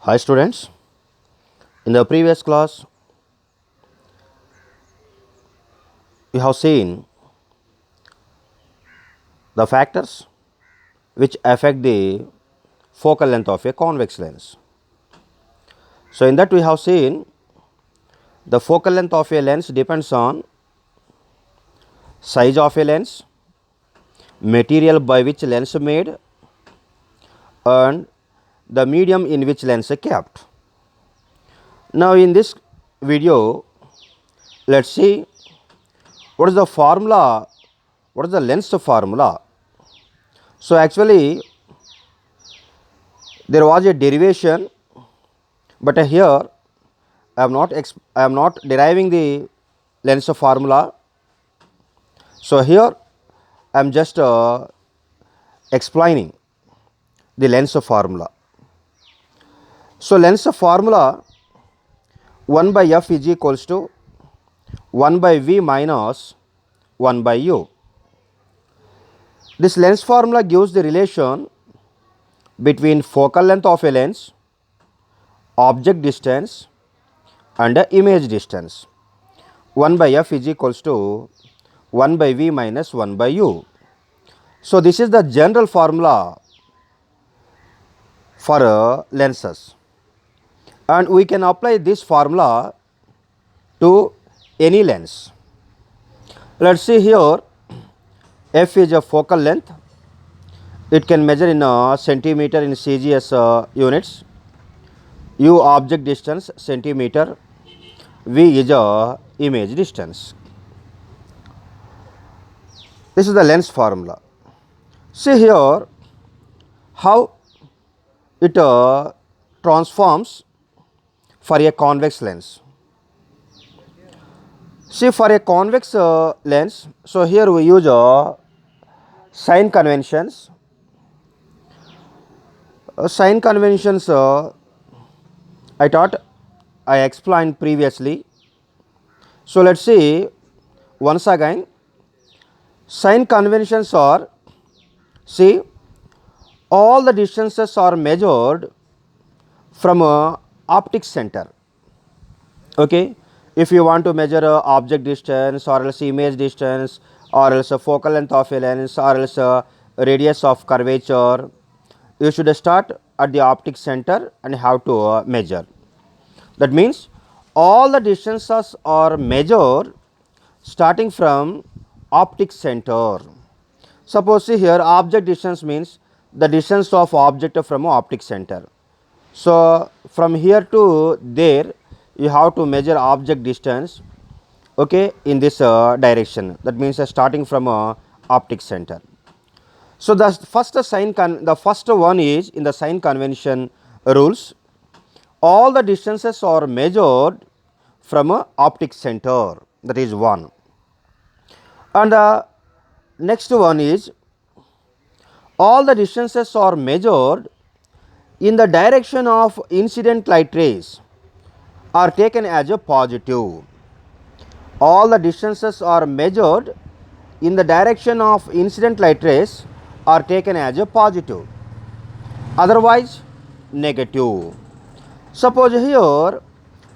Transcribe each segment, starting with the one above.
Hi students, in the previous class we have seen the factors which affect the focal length of a convex lens. So in that we have seen the focal length of a lens depends on size of a lens, material by which lens made and the medium in which lens is kept. Now in this video let us see what is the formula, what is the lens formula. So actually there was a derivation, but here I am not deriving the lens formula. So here I am just explaining the lens formula. So lens formula 1 by f is equals to 1 by v minus 1 by u. This lens formula gives the relation between focal length of a lens, object distance and image distance. 1 by f is equals to 1 by v minus 1 by u. So this is the general formula for lenses, and we can apply this formula to any lens. Let us see here, f is a focal length, it can measure in centimeter in CGS units, u object distance centimeter, v is a image distance. This is the lens formula. See here how it transforms for a convex lens. See, for a convex lens, so here we use sign conventions. Sign conventions I thought I explained previously. So let us see once again. Sign conventions are, see, all the distances are measured from a optic center. Okay, if you want to measure object distance or else image distance or else a focal length of a lens or else a radius of curvature, you should start at the optic center and have to measure. That means all the distances are measured starting from optic center. Suppose see here object distance means the distance of object from optic center. So from here to there you have to measure object distance, okay, in this direction. That means starting from optic center. So the first one is in the sign convention rules, all the distances are measured from a optic center, that is one. And the next one is all the distances are measured in the direction of incident light rays are taken as a positive. All the distances are measured in the direction of incident light rays are taken as a positive, otherwise negative. Suppose here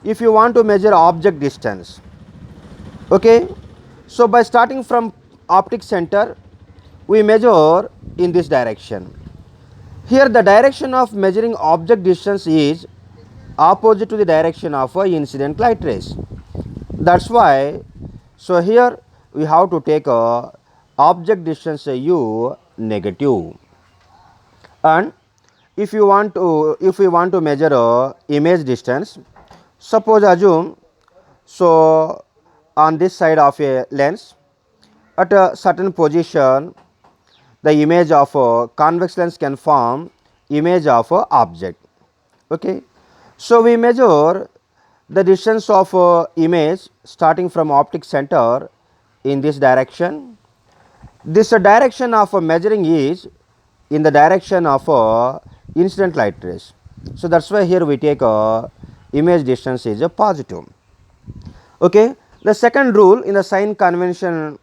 if you want to measure object distance, okay, so by starting from optic center we measure in this direction. Here the direction of measuring object distance is opposite to the direction of incident light rays. That is why, so here we have to take a object distance u negative. And if we want to measure image distance, suppose assume, so on this side of a lens at a certain position the image of a convex lens can form image of a object. Okay. So we measure the distance of image starting from optic center in this direction. This direction of measuring is in the direction of incident light rays. So that is why here we take image distance is a positive. Okay. The second rule in the sign convention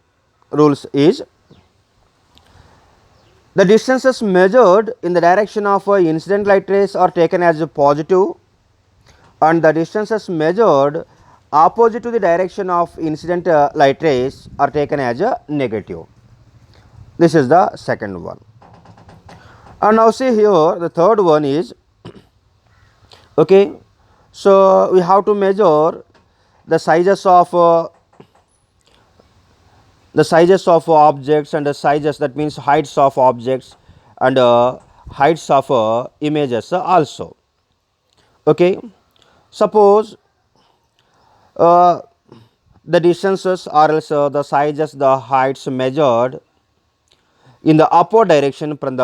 rules is The distances measured in the direction of incident light rays are taken as a positive, and the distances measured opposite to the direction of incident light rays are taken as a negative. This is the second one. And now see here the third one is, okay, so we have to measure the sizes of objects and the sizes, that means heights of objects and heights of images also. Okay, suppose uh, the distances or else the sizes, the heights measured in the upward direction from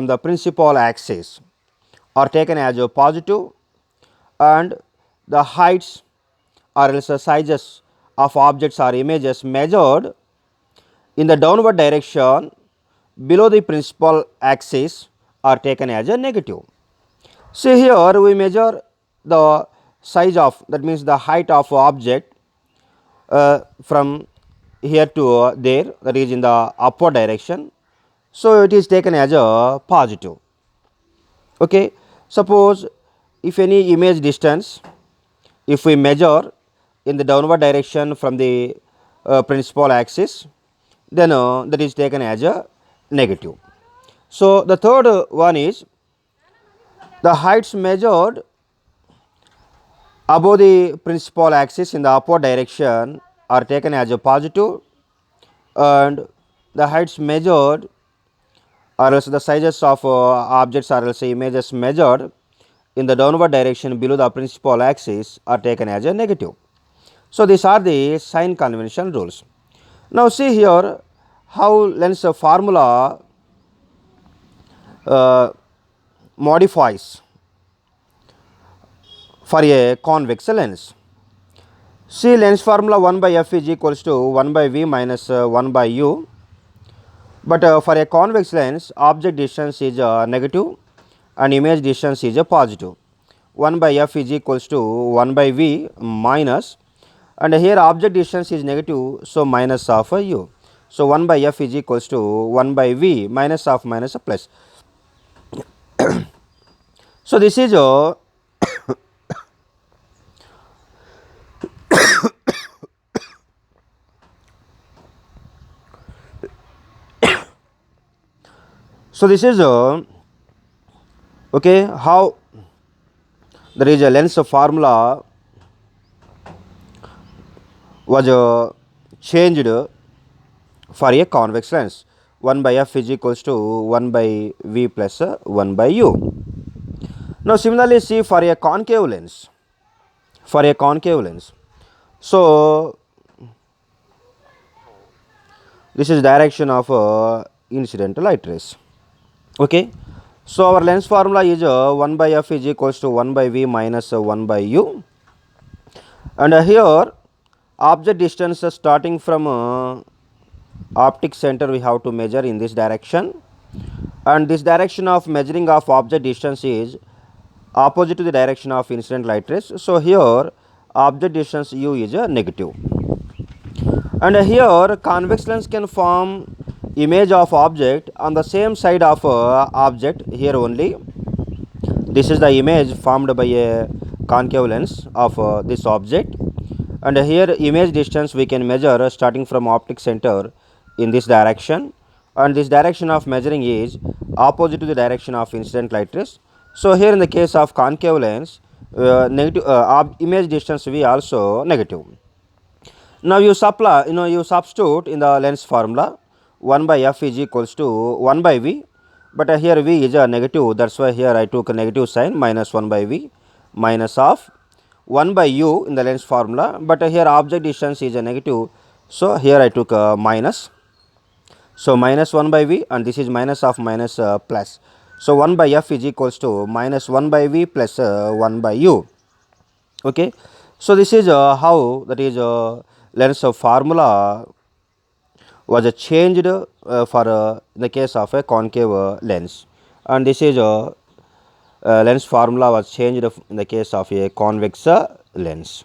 the principal axis are taken as a positive, and the heights or else the sizes of objects or images measured in the downward direction below the principal axis are taken as a negative. See here we measure the size of, that means the height of object from here to there, that is in the upward direction. So it is taken as a positive. Okay, suppose if any image distance, if we measure in the downward direction from the principal axis, then that is taken as a negative. So the third one is the heights measured above the principal axis in the upward direction are taken as a positive, and the heights measured or else the sizes of objects or else images measured in the downward direction below the principal axis are taken as a negative. So these are the sign convention rules. Now see here how lens formula modifies for a convex lens. See lens formula 1 by f is equals to 1 by v minus 1 by u, but for a convex lens object distance is negative and image distance is a positive. 1 by f is equals to 1 by v minus, and here object distance is negative, so minus of u. So 1 by f is equals to 1 by v minus of minus plus. So this is so this is okay, how there is a lens formula was changed for a convex lens. 1 by f is equals to 1 by v plus 1 by u. Now similarly see for a concave lens, so this is direction of incident light rays. Okay, so our lens formula is 1 by f is equals to 1 by v minus 1 by u, and here object distance starting from optic center we have to measure in this direction, and this direction of measuring of object distance is opposite to the direction of incident light rays. So here object distance u is a negative, and here convex lens can form image of object on the same side of object here only. This is the image formed by a concave lens of this object, and here image distance we can measure starting from optic center in this direction, and this direction of measuring is opposite to the direction of incident light rays. So here in the case of concave lens, negative image distance will be also negative. Now you substitute in the lens formula 1 by f is equals to 1 by v, but here v is a negative, that's why here I took a negative sign, minus 1 by v minus of 1 by u in the lens formula, but here object distance is a negative, so here I took a minus. So minus 1 by v, and this is minus of minus plus. So 1 by f is equals to minus 1 by v plus 1 by u. Okay, so this is how that is lens formula was changed for the case of a concave lens, and this is lens formula was changed in the case of a convex lens.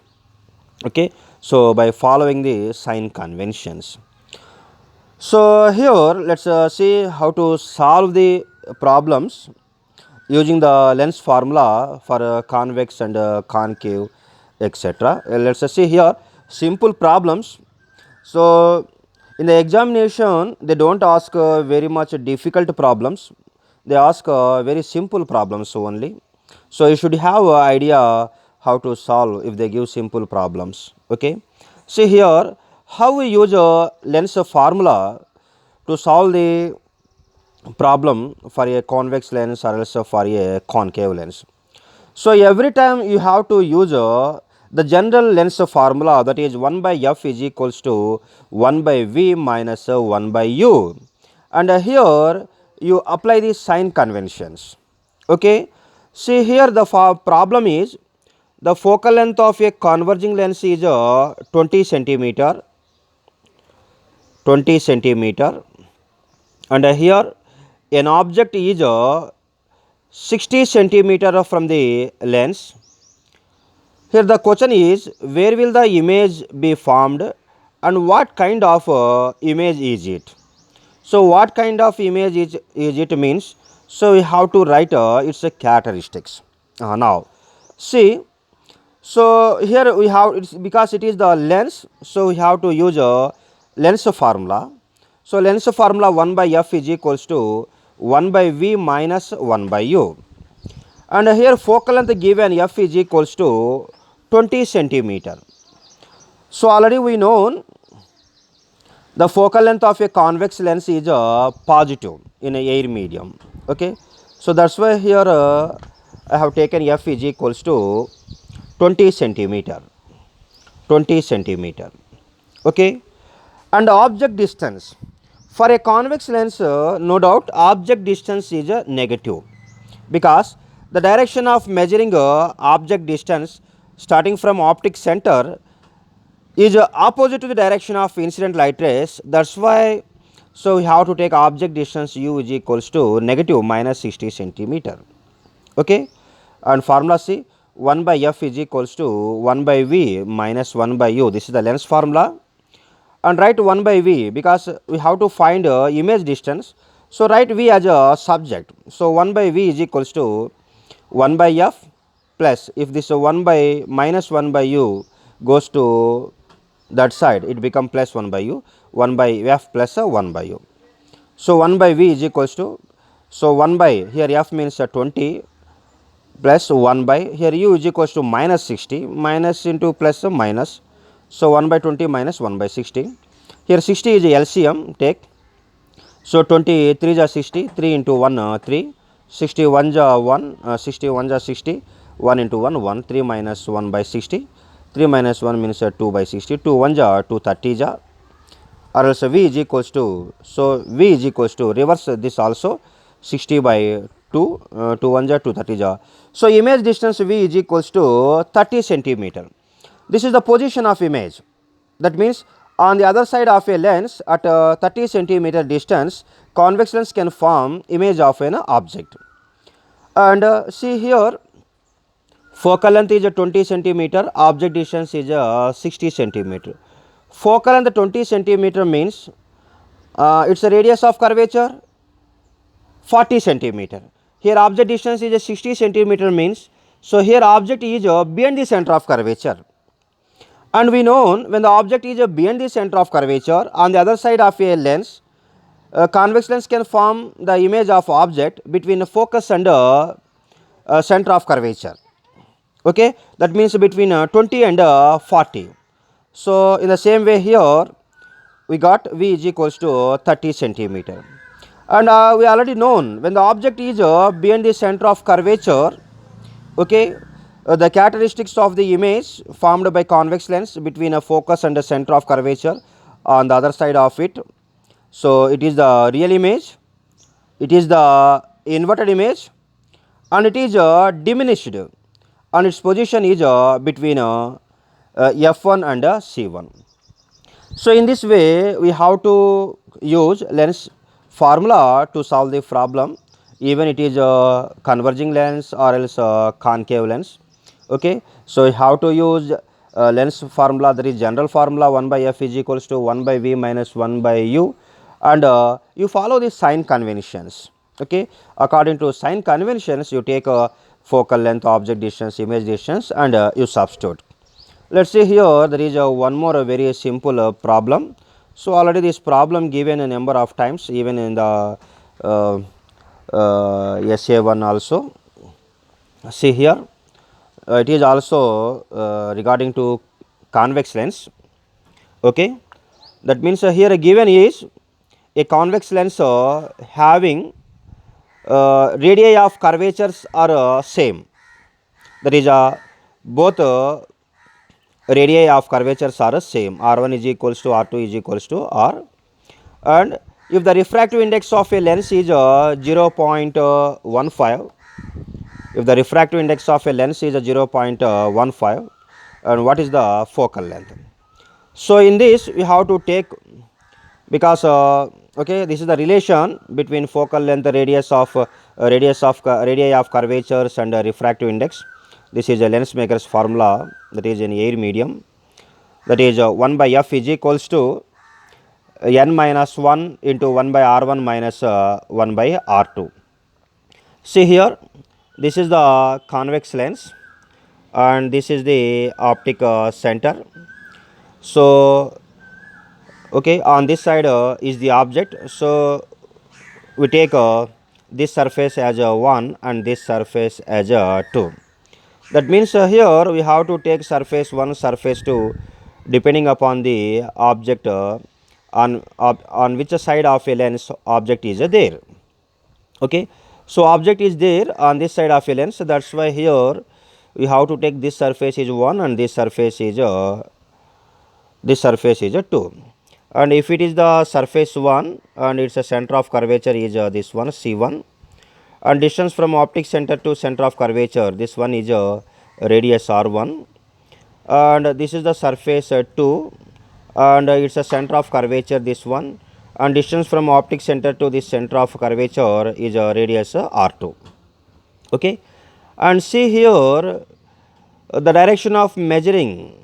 Okay, so by following the sign conventions. So here let's see how to solve the problems using the lens formula for convex and concave, etc. Let's see here simple problems. So in the examination they don't ask very much difficult problems, they ask very simple problems only. So you should have an idea how to solve if they give simple problems. Okay, see here how we use a lens formula to solve the problem for a convex lens or else for a concave lens. So every time you have to use the general lens formula, that is 1 by f is equals to 1 by v minus 1 by u, and here you apply the sign conventions. Okay, see here the problem is the focal length of a converging lens is 20 centimeter, 20 centimeter, and here an object is 60 centimeter from the lens. Here the question is where will the image be formed and what kind of image is it. So what kind of image is it means, so we have to write its characteristics. Now see, so here we have, it's because it is the lens, so we have to use a lens formula. So lens formula 1 by f is equals to 1 by v minus 1 by u, and here focal length given f is equals to 20 centimeter. So already we know the focal length of a convex lens is positive in a air medium. Okay, so that's why here I have taken f is equals to 20 centimeter, 20 centimeter. Okay, and object distance for a convex lens, no doubt object distance is negative, because the direction of measuring object distance starting from optic center is opposite to the direction of incident light rays. That's why, so we have to take object distance u is equals to negative minus 60 centimeter. Okay, and formula C 1 by f is equals to 1 by v minus 1 by u. This is the lens formula, and write 1 by v because we have to find image distance. So write v as a subject. So 1 by v is equals to 1 by f plus, if this 1 by minus 1 by u goes to that side, it become plus 1 by u, 1 by f plus 1 by u. So 1 by v is equals to, so 1 by, here f means 20 plus 1 by, here u is equals to minus 60, minus into plus minus. So 1 by 20 minus 1 by 60. Here 60 is LCM, take. So 23 is 60, 3 into 1 3, 61 is 1, 61 is 60, 1 into 1 1, 3 minus 1 by 60, 3 minus 1 means 2 by 60, 2 1 is 230 is, or else v is equals to, so v is equals to, reverse this also, 60 by 2, 2 1 is 230 is. So image distance v is equals to 30 centimeter. This is the position of image. That means on the other side of a lens at 30 centimeter distance, convex lens can form image of an object. And see here, focal length is 20 centimeter, object distance is 60 centimeter. Focal length 20 centimeter means its a radius of curvature 40 centimeter. Here object distance is 60 centimeter means, so here object is beyond the center of curvature. And we know when the object is beyond the center of curvature, on the other side of a lens, convex lens can form the image of object between focus and center of curvature. Okay, that means between 20 and 40. So in the same way here we got v is equals to 30 centimeter, and we already known when the object is beyond the center of curvature. Okay, the characteristics of the image formed by convex lens between a focus and a center of curvature on the other side of it. So it is the real image, it is the inverted image, and it is diminished, and its position is between f1 and c1. So in this way we have to use lens formula to solve the problem, even it is a converging lens or else a concave lens. Okay, so we have to use lens formula, that is general formula 1 by f is equals to 1 by v minus 1 by u, and you follow the sign conventions. Okay, according to sign conventions, you take a focal length, object distance, image distance, and you substitute. Let's see here, there is one more very simple problem. So already this problem given a number of times, even in the SA1 also. See here, it is also regarding to convex lens. Okay, that means here given is a convex lens having radii of curvatures are same. That is both radii of curvatures are same. R1 is equals to R2 is equals to R, and if the refractive index of a lens is 0.15, if the refractive index of a lens is 0.15, and what is the focal length? So in this we have to take, because okay, this is the relation between focal length, radius of radii of curvatures, and refractive index. This is a lens maker's formula, that is in air medium, that is 1 by f is equals to n minus 1 into 1 by r1 minus 1 by r2. See here, this is the convex lens and this is the optic center. So okay, on this side is the object. So we take this surface as a 1 and this surface as a 2. That means here we have to take surface 1, surface 2, depending upon the object on which side of a lens object is there. Okay, so object is there on this side of a lens, so that's why here we have to take this surface is 1 and this surface is a 2. And if it is the surface 1 and its center of curvature is this one C1, and distance from optic center to center of curvature, this one is radius R1, and this is the surface 2 and its a center of curvature this one, and distance from optic center to this center of curvature is radius R2. Okay, and see here the direction of measuring,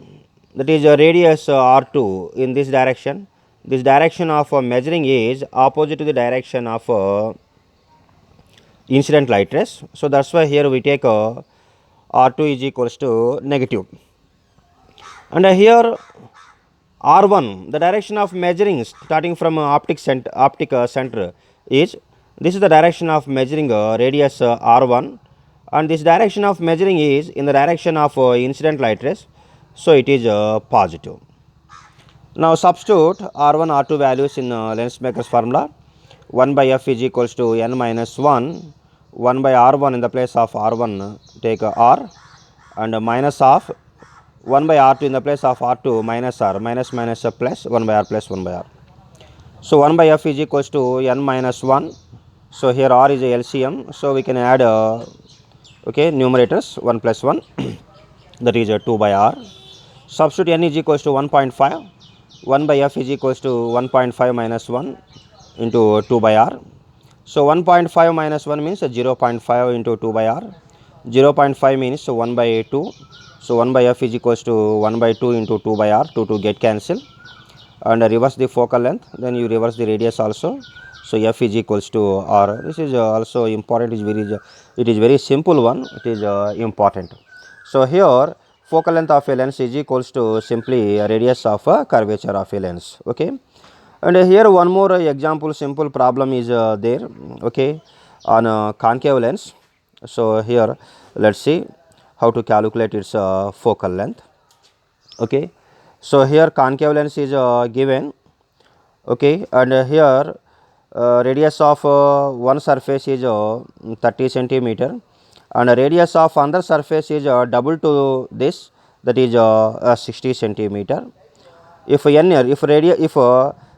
that is radius R2 in this direction. This direction of measuring is opposite to the direction of incident light rays. So that's why here we take R2 is equals to negative, and here R1, the direction of measuring starting from optic center is, this is the direction of measuring radius R1, and this direction of measuring is in the direction of incident light rays, so it is positive. Now substitute R1 R2 values in lens maker's formula. 1 by f is equals to n minus 1, 1 by R1 in the place of R1 take R, and minus of 1 by R2 in the place of R2 minus R, minus plus 1 by R plus 1 by R. So 1 by f is equals to n minus 1. So here R is a LCM, so we can add okay, numerators 1 plus 1 that is 2 by R. Substitute n is equals to 1.5. 1 by f is equals to 1.5 minus 1 into 2 by R. So 1.5 minus 1 means 0.5 into 2 by R. 0.5 means 1 by 2. So 1 by f is equals to 1 by 2 into 2 by R. 2 get cancel, and reverse the focal length, then you reverse the radius also. So f is equals to R. This is also important. It is very simple one. It is important. So here focal length of a lens is equals to simply radius of a curvature of a lens. Okay, and here one more example simple problem is there. Okay, on a concave lens. So here let's see how to calculate its focal length. Okay, so here concave lens is given. Okay, and here radius of one surface is 30 centimeter, and radius of another surface is double to this, that is 60 centimeter. If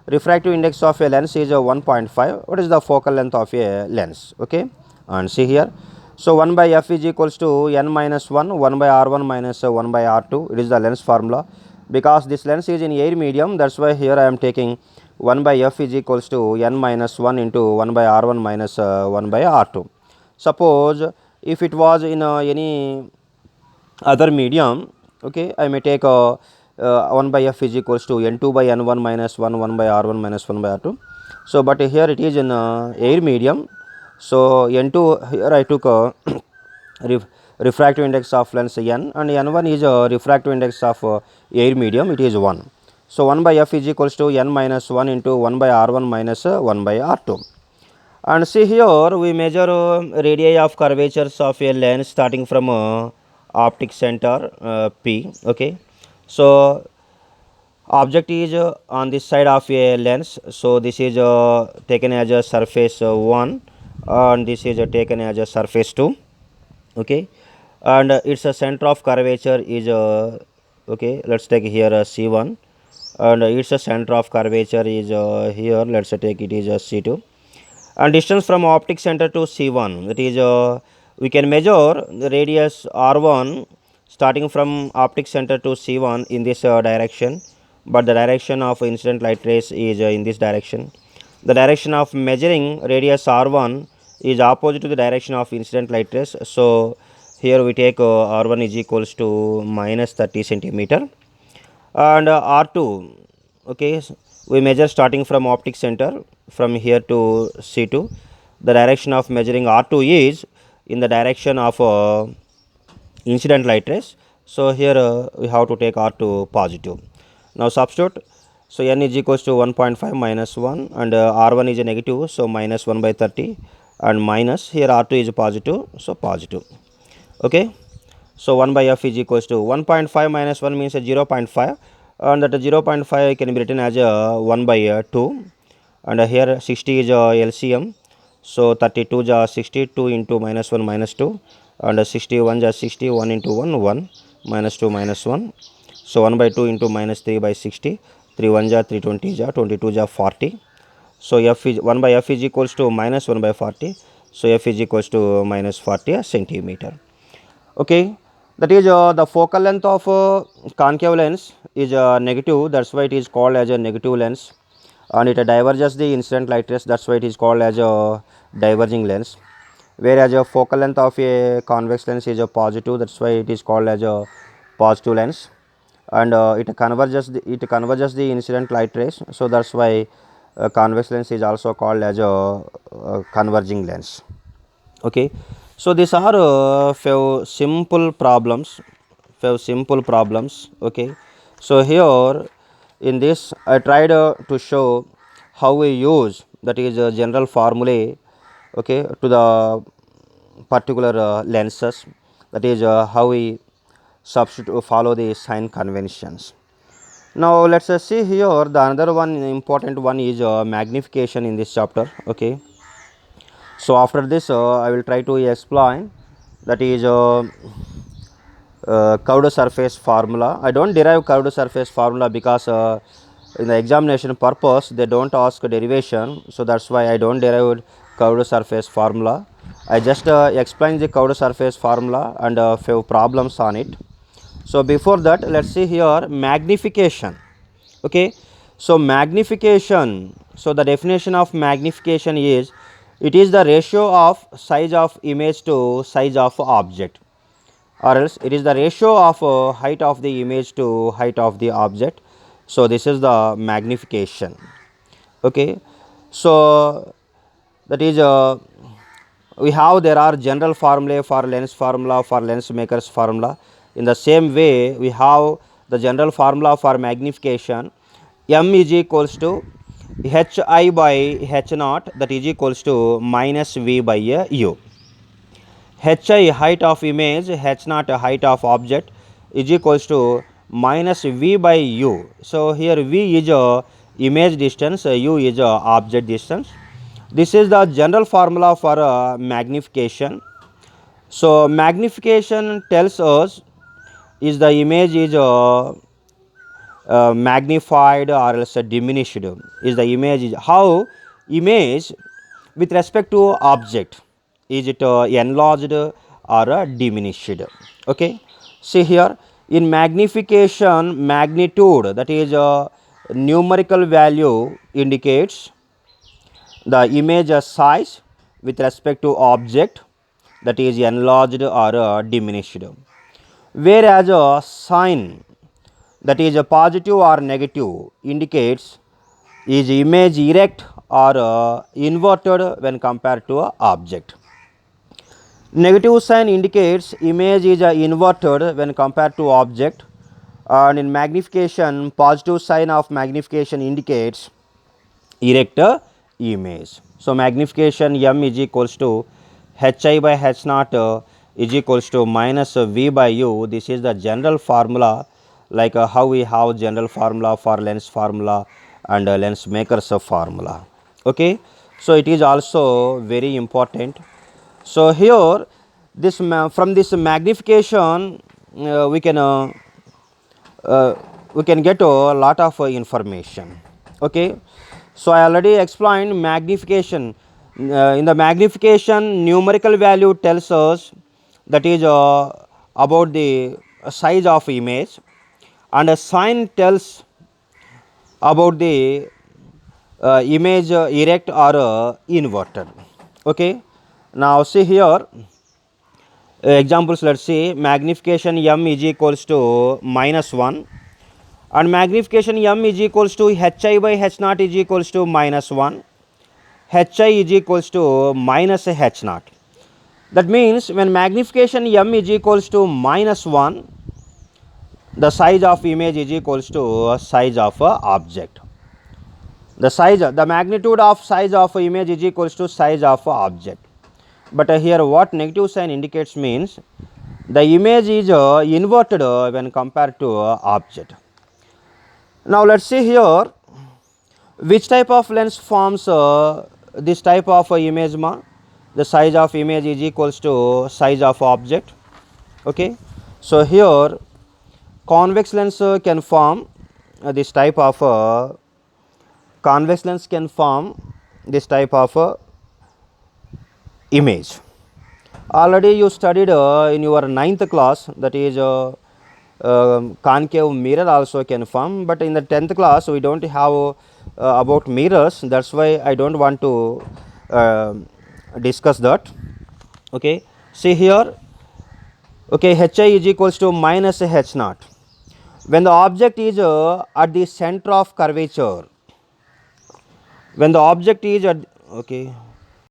refractive index of a lens is 1.5, what is the focal length of a lens? Okay, and see here. So 1 by f is equals to n minus 1, 1 by r1 minus 1 by r2. It is the lens formula. Because this lens is in air medium, that's why here I am taking 1 by f is equals to n minus 1 into 1 by r1 minus 1 by r2. Suppose if it was in any other medium, okay, I may take 1 by f is equals to n2 by n1 minus 1, 1 by r1 minus 1 by r2. So but here it is in air medium. So n2 here I took a refractive index of lens n, and n1 is a refractive index of air medium, it is 1. So 1 by f is equals to n minus 1 into 1 by r1 minus 1 by r2. And see here we measure radii of curvatures of a lens starting from optic center P. Okay, so object is on this side of a lens, so this is taken as a surface 1, and this is taken as a surface 2. Okay, and its a center of curvature is okay, let's take here C1, and its a center of curvature is here, let's take it is C2. And distance from optic center to C1, that is we can measure the radius R1 starting from optic center to C1 in this direction, but the direction of incident light rays is in this direction. The direction of measuring radius R1 is opposite to the direction of incident light rays. So here we take R1 is equals to minus 30 centimeter, and R2, okay, we measure starting from optic center from here to C2. The direction of measuring R2 is in the direction of incident light rays. So here we have to take R2 positive. Now substitute. So n is equals to 1.5 minus 1, and R1 is a negative, so minus 1 by 30, and minus here R2 is positive, so positive. Okay, so 1 by f is equals to 1.5 minus 1 means a 0.5, and that 0.5 can be written as a 1 by 2, and here 60 is LCM, so 32 is 62 into minus 1 minus 2, and 61 is 60, 1 into 1 1, minus 2 minus 1, so 1 by 2 into minus 3 by 60, 3 1 is 320 is 22 is 40. So f is 1 by f is equals to minus 1 by 40, so f is equals to minus 40 centimeter. Okay, that is the focal length of concave lens is negative, that's why it is called as a negative lens, and it diverges the incident light rays, that's why it is called as a diverging lens. Whereas a focal length of a convex lens is a positive, that's why it is called as a positive lens, and it converges the incident light rays, so that's why convex lens is also called as a converging lens. Okay, so these are few simple problems, okay, so here in this I tried to show how we use, that is general formulae, okay, to the particular lenses, that is how we substitute follow the sign conventions. Now let's see here the another one important one is magnification in this chapter. Okay, so after this I will try to explain, that is curved surface formula. I don't derive curved surface formula because in the examination purpose they don't ask derivation, so that's why I don't derive curved surface formula. I just explain the curved surface formula and few problems on it. So before that, let's see here magnification. Okay, so magnification, so the definition of magnification is, it is the ratio of size of image to size of object, or else it is the ratio of height of the image to height of the object. So this is the magnification. Okay, so that is we have, there are general formulae for lens formula, for lens makers formula. In the same way we have the general formula for magnification, m is equals to hi by h naught, that is equals to minus v by u. Hi height of image, h naught height of object is equals to minus v by u. So here v is image distance, u is object distance. This is the general formula for magnification. So magnification tells us is the image is magnified or else diminished, is the image is how image with respect to object, is it enlarged or diminished. Okay, see here in magnification, magnitude, that is numerical value indicates the image size with respect to object, that is enlarged or diminished, whereas a sign, that is a positive or negative, indicates is image erect or inverted when compared to a object. Negative sign indicates image is inverted when compared to object, and in magnification positive sign of magnification indicates erect image. So, magnification m is equals to hi by h naught is equals to minus v by u. This is the general formula, like how we have general formula for lens formula and lens makers formula. Okay. So, it is also very important. So, here this from this magnification we can get a lot of information. Okay. So, I already explained magnification. In the magnification, numerical value tells us that is about the size of image, and a sign tells about the image erect or inverted. Okay. Now, see here examples. Let us see magnification m is equals to minus 1, and magnification m is equals to hi by h naught is equals to minus 1, hi is equals to minus h naught. That means when magnification m is equals to minus 1, the size of image is equals to size of object. The magnitude of size of image is equals to size of object. But here what negative sign indicates means the image is inverted when compared to object. Now, let us see here which type of lens forms this type of image ma. The size of image is equals to size of object. Okay. So, here convex lens can form this type of convex lens can form this type of image. Already you studied in your 9th class, that is concave mirror also can form, but in the 10th class we do not have about mirrors, that is why I do not want to discuss that. Okay. See here, okay, hi is equals to minus h naught. When the object is at the center of curvature, when the object is at, okay,